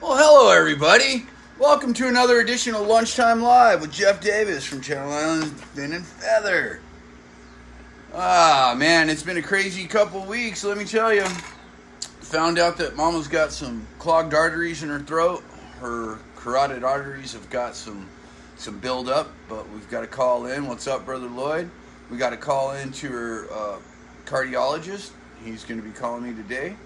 Well, hello, everybody. Welcome to another edition of Lunchtime Live with Jeff Davis from Channel Islands Fin and Feather. Ah, man, it's been a crazy couple weeks, let me tell you. Found out that Mama's got some clogged arteries in her throat. Her carotid arteries have got some buildup, but we've got to call in. What's up, Brother Lloyd? We got to call in to her cardiologist. He's going to be calling me today,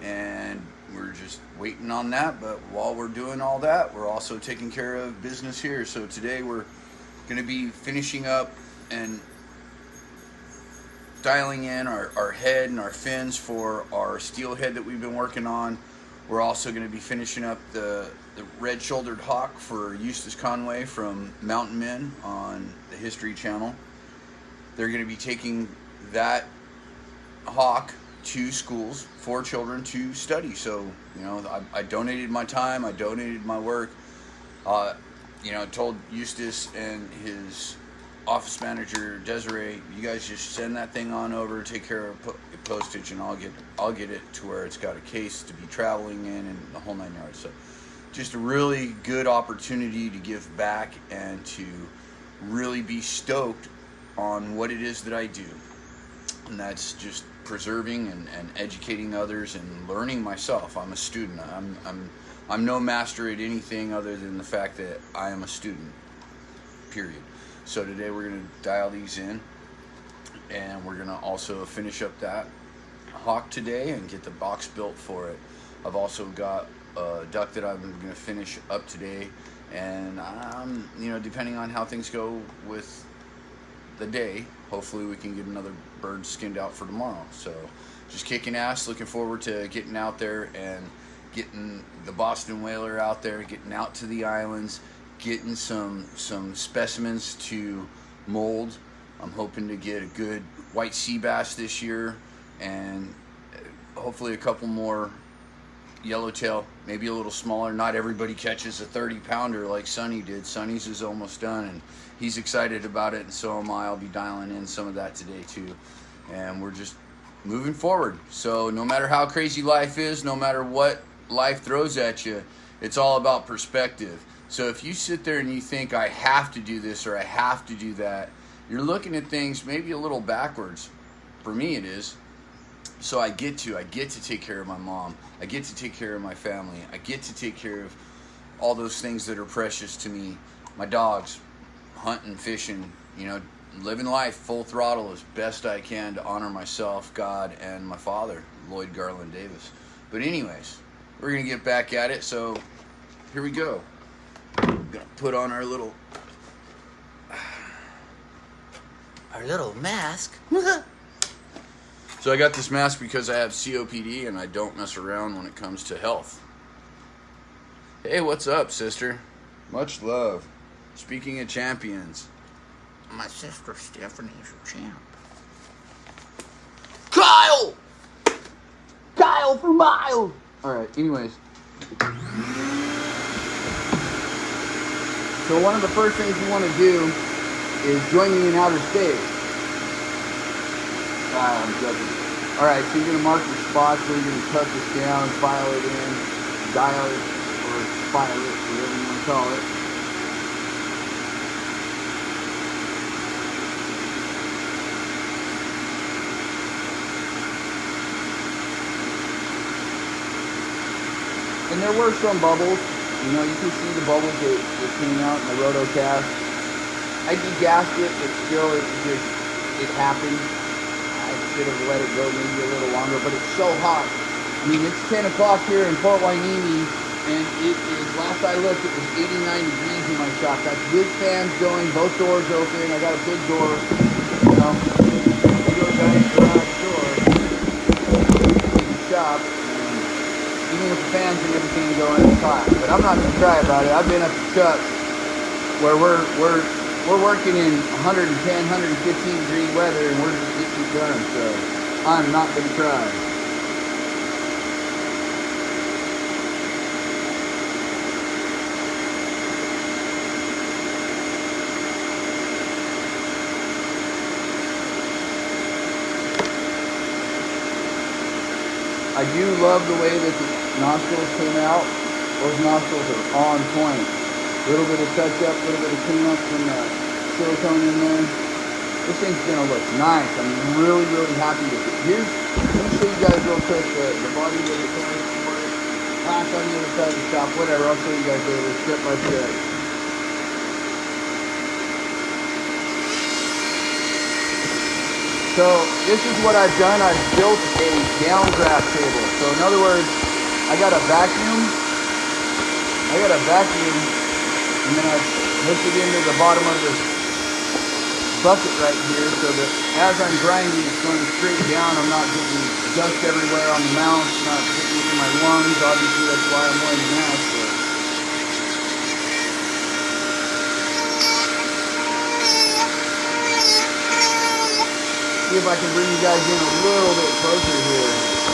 and we're just waiting on that. But while we're doing all that, we're also taking care of business here. So today we're going to be finishing up and dialing in our head and our fins for our steelhead that we've been working on. We're also going to be finishing up the red-shouldered hawk for Eustace Conway from Mountain Men on the History Channel. They're going to be taking that hawk to schools for children to study. So, you know, I donated my time, I donated my work. Told Eustace and his office manager Desiree, you guys just send that thing on over, take care of postage, and I'll get it to where it's got a case to be traveling in and the whole 9 yards. So, just a really good opportunity to give back and to really be stoked on what it is that I do, and that's just preserving and educating others and learning myself. I'm a student. I'm no master at anything other than the fact that I am a student, period. So today we're going to dial these in, and we're going to also finish up that hawk today and get the box built for it. I've also got a duck that I'm going to finish up today, and depending on how things go with the day, hopefully we can get another bird skinned out for tomorrow. So just kicking ass, looking forward to getting out there and getting the Boston whaler out there, getting out to the islands, getting some specimens to mold. I'm hoping to get a good white sea bass this year, and hopefully a couple more yellowtail, maybe a little smaller. Not everybody catches a 30-pounder like Sonny did. Sonny's is almost done, and he's excited about it, and so am I. I'll be dialing in some of that today too, and we're just moving forward. So no matter how crazy life is, no matter what life throws at you, it's all about perspective. So if you sit there and you think, I have to do this or I have to do that, you're looking at things maybe a little backwards. For me it is. So I get to take care of my mom. I get to take care of my family. I get to take care of all those things that are precious to me. My dogs, hunting, fishing, living life full throttle as best I can to honor myself, God, and my father, Lloyd Garland Davis. But anyways, we're going to get back at it. So here we go. We're going to put on our little mask. So I got this mask because I have COPD and I don't mess around when it comes to health. Hey, what's up, sister? Much love. Speaking of champions, My sister Stephanie's a champ. Kyle for miles. All right. Anyways, so one of the first things you want to do is join me in outer space. I'm joking. All right, so you're going to mark your spots where you're going to tuck this down, file it in, dial it, or file it, whatever you want to call it. And there were some bubbles. You can see the bubbles that came out in the rotocast. I degassed it, but still it happened. I should have let it go maybe a little longer, but it's so hot. I mean, it's 10 o'clock here in Port Hueneme, and it is, last I looked, it was 89 degrees in my shop. Got big fans going, both doors open. I got a big door, big old giant garage door in the shop. Even with the fans and everything going, it's hot. But I'm not going to cry about it. I've been up to Chuck's where we're working in 110, 115 degree weather, and we're just getting it done. So I'm not going to cry. I do love the way that the nostrils came out. Those nostrils are on point. A little bit of touch up, a little bit of cleanup from the silicone in there. This thing's gonna look nice. I'm really, really happy with it. Let me show you guys real quick the body of the car for it. Pack on the other side of the shop, whatever. I'll show you guys later, step by step. So this is what I've done. I've built a downdraft table. So in other words, I got a vacuum, and then I hooked it into the bottom of this bucket right here so that as I'm grinding, it's going straight down. I'm not getting dust everywhere on the mouth, not getting it in my lungs. Obviously, that's why I'm wearing a mask. But see if I can bring you guys in a little bit closer here.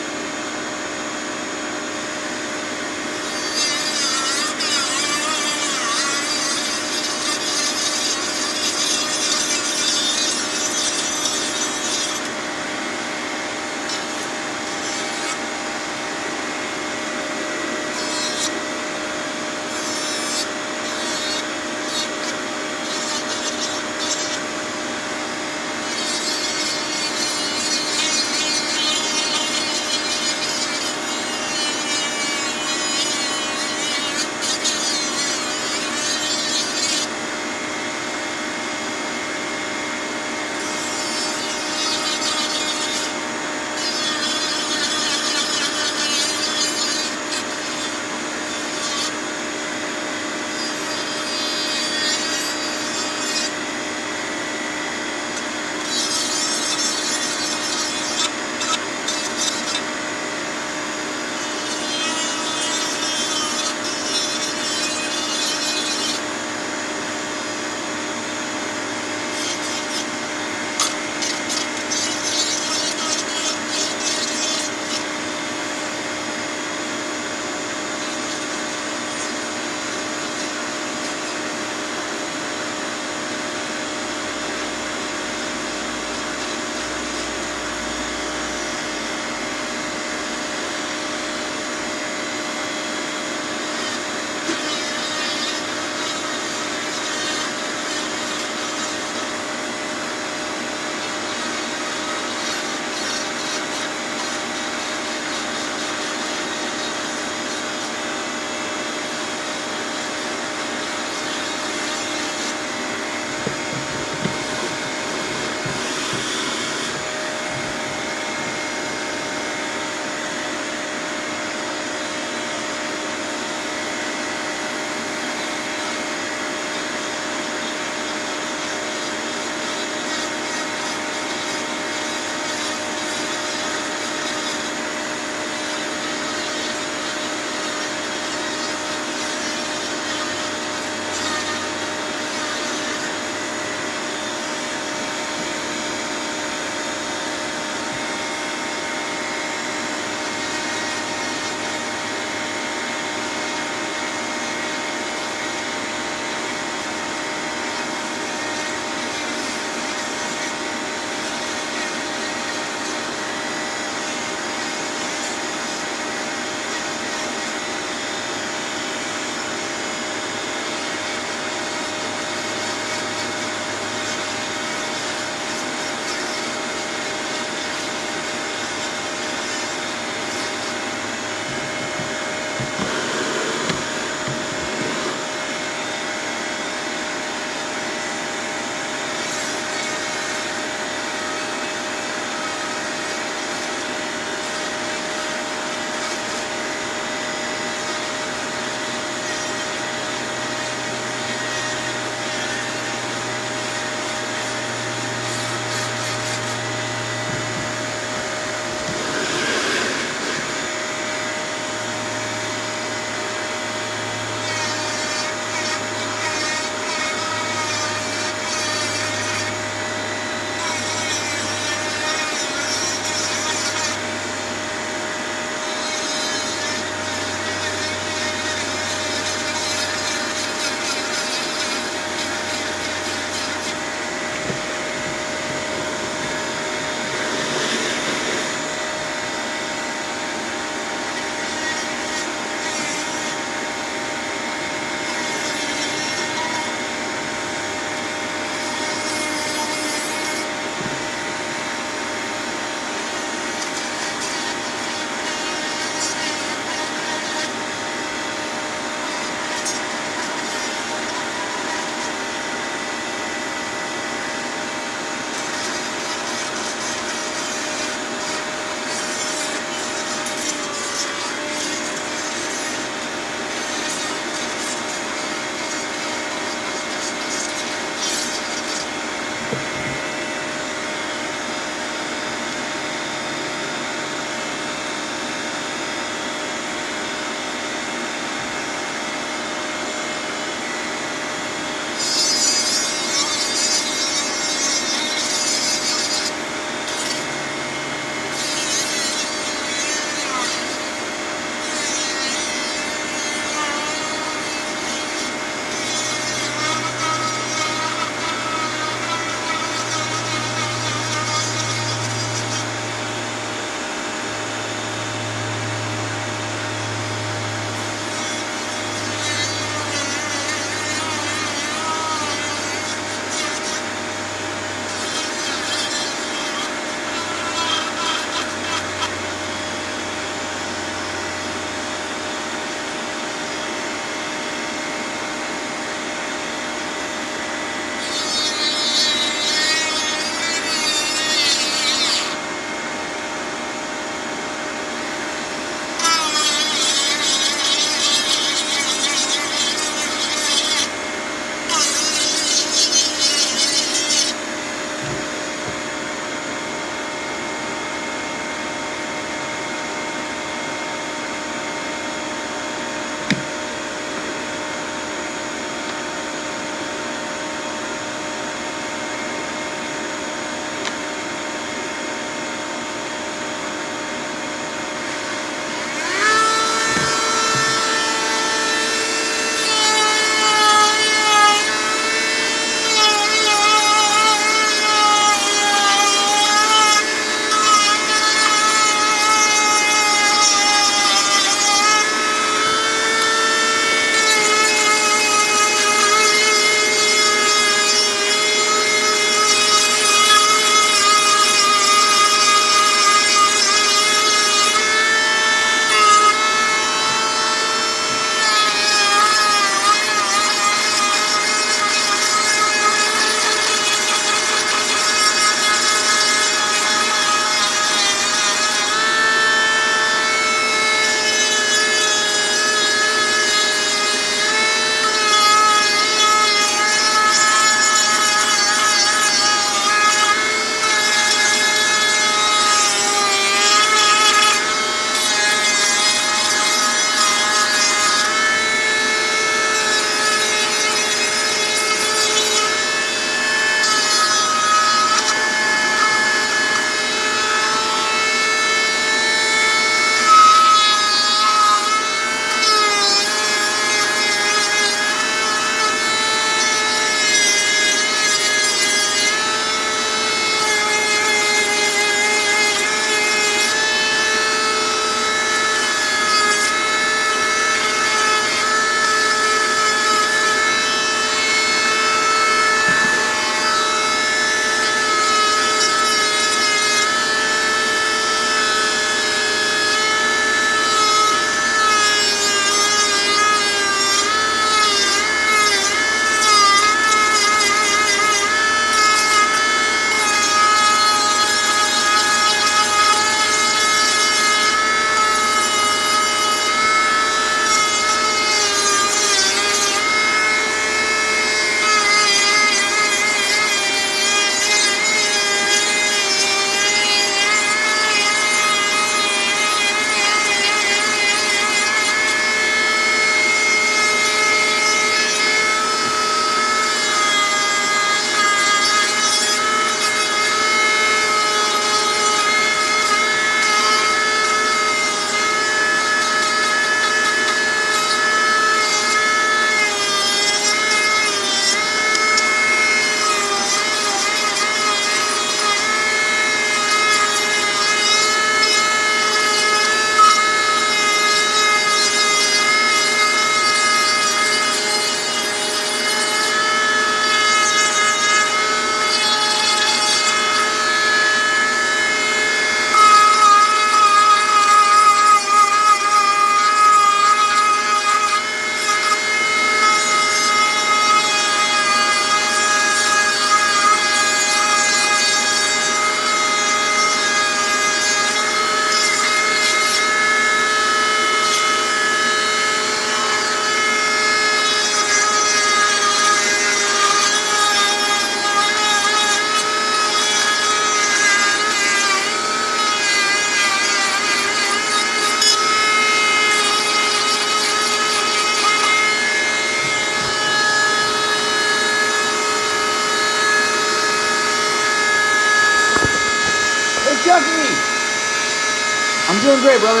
I'm doing great, brother.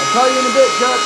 I'll call you in a bit, Chuck.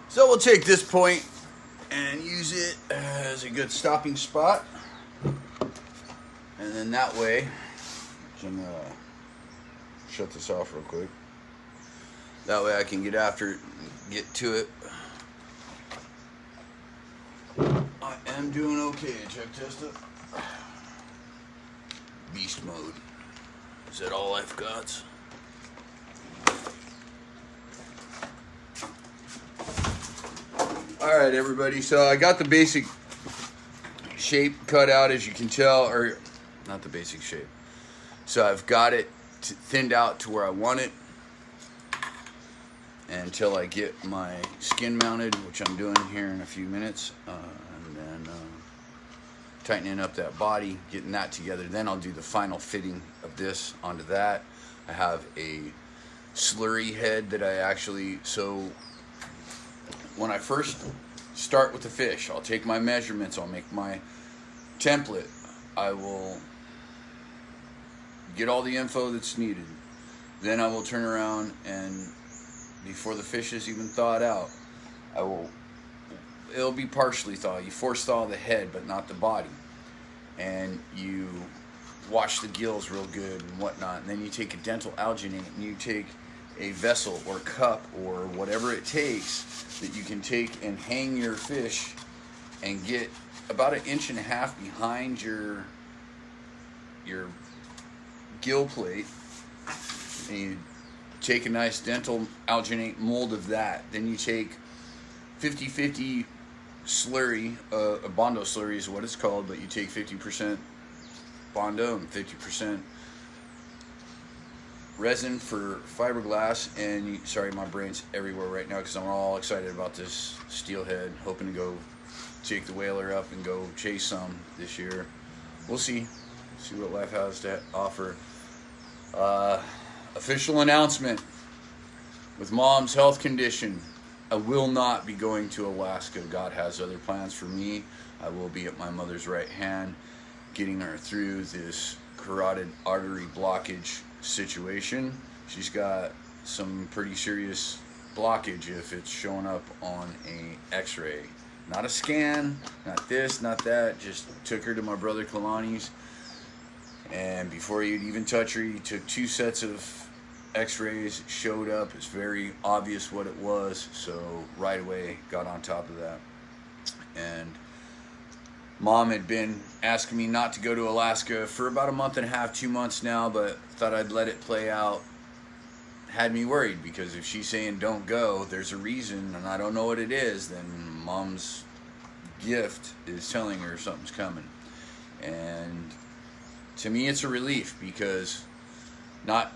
So we'll take this point and use it as a good stopping spot. And then that way, I'm going to shut this off real quick. That way I can get after it, get to it. I am doing okay. Check test it. Beast mode. Is that all I've got? Alright everybody, so I got the basic shape cut out, as you can tell, or not the basic shape. So I've got it thinned out to where I want it until I get my skin mounted, which I'm doing here in a few minutes, and then tightening up that body, getting that together. Then I'll do the final fitting of this onto that. I have a slurry head that I actually, so when I first start with the fish, I'll take my measurements, I'll make my template, I will get all the info that's needed. Then I will turn around and before the fish is even thawed out, it'll be partially thawed. You force thaw the head but not the body. And you wash the gills real good and whatnot. And then you take a dental alginate and you take a vessel or cup or whatever it takes that you can take and hang your fish and get about 1.5 inches behind your gill plate, and you take a nice dental alginate mold of that. Then you take 50-50 slurry, a Bondo slurry is what it's called, but you take 50% Bondo and 50% resin for fiberglass, and you, sorry, my brain's everywhere right now because I'm all excited about this steelhead, hoping to go take the whaler up and go chase some this year. We'll see what life has to offer. Official announcement: with Mom's health condition, I will not be going to Alaska. God has other plans for me. I will be at my mother's right hand, getting her through this carotid artery blockage situation. She's got some pretty serious blockage if it's showing up on a x-ray. Not a scan, not this, not that. Just took her to my brother Kalani's, and before you'd even touch her, you took 2 sets of x-rays, showed up. It's very obvious what it was, so right away got on top of that. And Mom had been asking me not to go to Alaska for about 1.5 months, 2 months now, but thought I'd let it play out. Had me worried, because if she's saying don't go, there's a reason, and I don't know what it is, then Mom's gift is telling her something's coming. And to me it's a relief, because not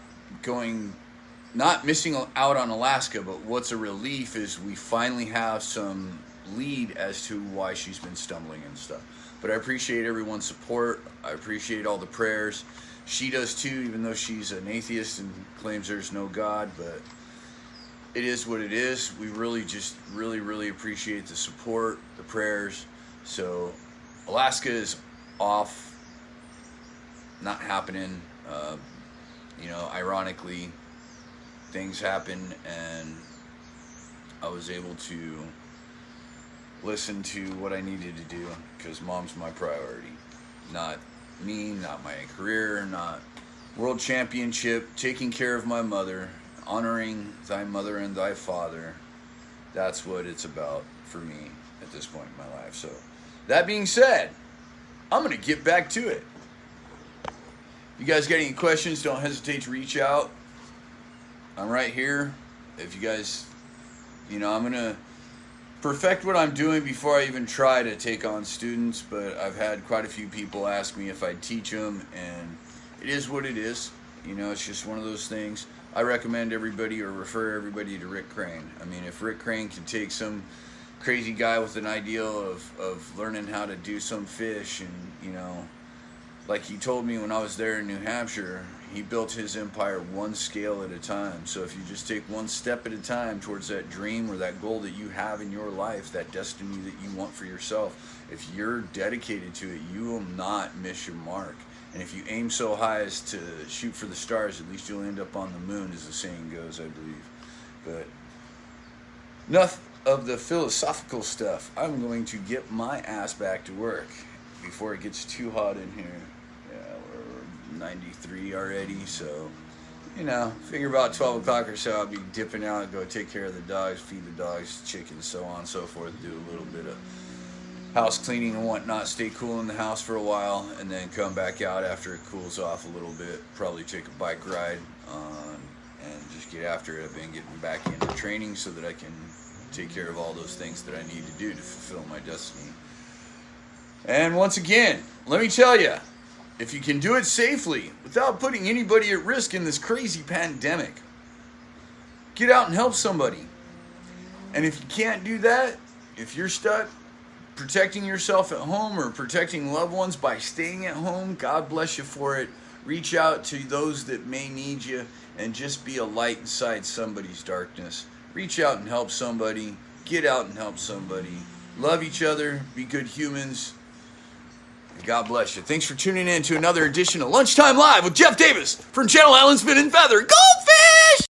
missing out on Alaska, but what's a relief is we finally have some lead as to why she's been stumbling and stuff. But I appreciate everyone's support. I appreciate all the prayers. She does too, even though she's an atheist and claims there's no God, but it is what it is. We really just really appreciate the support, the prayers. So Alaska is off, not happening. You know, ironically, things happen, and I was able to listen to what I needed to do, because mom's my priority. Not me, not my career, not world championship, taking care of my mother, honoring thy mother and thy father. That's what it's about for me at this point in my life. So, that being said, I'm going to get back to it. If you guys got any questions, don't hesitate to reach out. I'm right here. If you guys, I'm going to perfect what I'm doing before I even try to take on students, but I've had quite a few people ask me if I'd teach them, and it is what it is. It's just one of those things. I recommend everybody, or refer everybody, to Rick Crane. I mean, if Rick Crane can take some crazy guy with an ideal of learning how to do some fish, and like he told me when I was there in New Hampshire, he built his empire one scale at a time. So if you just take one step at a time towards that dream or that goal that you have in your life, that destiny that you want for yourself, if you're dedicated to it, you will not miss your mark. And if you aim so high as to shoot for the stars, at least you'll end up on the moon, as the saying goes, I believe. But enough of the philosophical stuff. I'm going to get my ass back to work before it gets too hot in here. Yeah, we're 93 already, so, figure about 12 o'clock or so I'll be dipping out, go take care of the dogs, feed the dogs, chickens, so on and so forth, do a little bit of house cleaning and whatnot, stay cool in the house for a while, and then come back out after it cools off a little bit, probably take a bike ride, and just get after it. I've been getting back into training so that I can take care of all those things that I need to do to fulfill my destiny. And once again, let me tell you, if you can do it safely without putting anybody at risk in this crazy pandemic, get out and help somebody. And if you can't do that, if you're stuck protecting yourself at home or protecting loved ones by staying at home, God bless you for it. Reach out to those that may need you and just be a light inside somebody's darkness. Reach out and help somebody. Get out and help somebody. Love each other. Be good humans. God bless you. Thanks for tuning in to another edition of Lunchtime Live with Jeff Davis from Channel Island Spin and Feather Golf